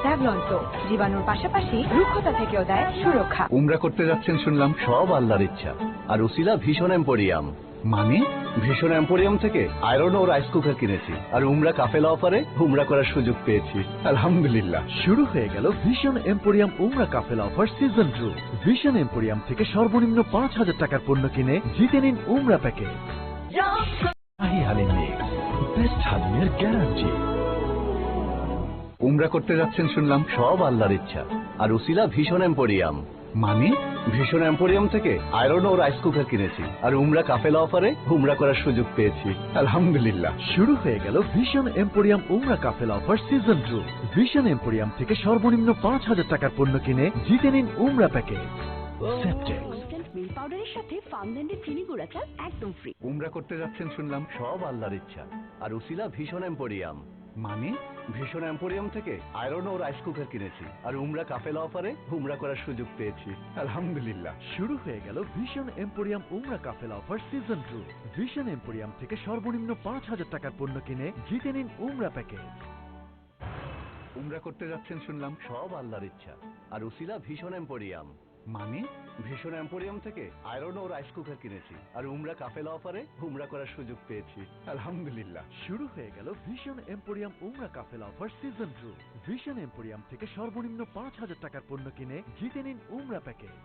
Savlon soap জীবাণুর পাশাপাশি রুক্ষতা থেকেও দেয় সুরক্ষা। উমরা করতে যাচ্ছেন শুনলাম, সব আল্লাহর ইচ্ছা। আর উসিলা ভীষণ এম্পোরিয়াম, মানে ভীষণ এম্পোরিয়াম থেকে আয়রন ও রাইস কুকার কিনেছি, আর উমরা কাফেলা অফারে উমরা করার সুযোগ পেয়েছি, আলহামদুলিল্লাহ। শুরু হয়ে গেল ভিশন এম্পোরিয়াম উমরা কাফেলা অফার সিজন 2। ভিশন এম্পোরিয়াম থেকে সর্বনিম্ন 5,000 টাকার পণ্য কিনে জিতে নিন উমরা প্যাকেজ। শাহী হালিম মিক্স, বেস্ট হালিমের গ্যারান্টি। উমরা করতে যাচ্ছেন শুনলাম, সব আল্লাহর ইচ্ছা। আর উসিলা ভীষণ এম্পোরিয়াম, মানে ভীষণ এম্পোরিয়াম থেকে আয়রন ও রাইস কুকার কিনেছি, আর উমরা কাফেলা অফারে উমরা করার সুযোগ পেয়েছি, আলহামদুলিল্লাহ। শুরু হয়ে গেল ভিশন এম্পোরিয়াম উমরা কাফেলা অফার সিজন 2। ভিশন এম্পোরিয়াম থেকে সর্বনিম্ন 5,000 টাকার পণ্য কিনে জিতে নিন উমরা প্যাকেজ। সেপটেক্স মিল্ক পাউডারের সাথে ফার্মল্যান্ডের চিনি গুঁড়া চাল একদম ফ্রি। উমরা করতে যাচ্ছেন শুনলাম, সব আল্লাহর ইচ্ছা। আর উসিলা ভীষণ এম্পোরিয়াম, মানে ভীষণ এম্পোরিয়াম থেকে আয়রন ও রাইস কুকার কিনেছি, আর উমরা কাফেলা অফারে উমরা করার সুযোগ পেয়েছি, আলহামদুলিল্লাহ। শুরু হয়ে গেল ভিশন এম্পোরিয়াম উমরা কাফেলা অফার সিজন 2। ভিশন এম্পোরিয়াম থেকে সর্বনিম্ন 5,000 টাকার পণ্য কিনে জিতে নিন উমরা প্যাকেজ। উমরা করতে যাচ্ছেন শুনলাম, সব আল্লাহর ইচ্ছা। আর উসিলা ভীষণ এম্পোরিয়াম, মানে ভীষণ এম্পোরিয়াম থেকে আয়রন ও রাইস কুকার কিনেছি, আর উমরা কাফেলা অফারে উমরা করার সুযোগ পেয়েছি, আলহামদুলিল্লাহ। শুরু হয়ে গেল ভিশন এম্পোরিয়াম উমরা কাফেলা অফার সিজন 2। ভিশন এম্পোরিয়াম থেকে সর্বনিম্ন 5,000 টাকার পণ্য কিনে জিতে নিন উমরা প্যাকেজ।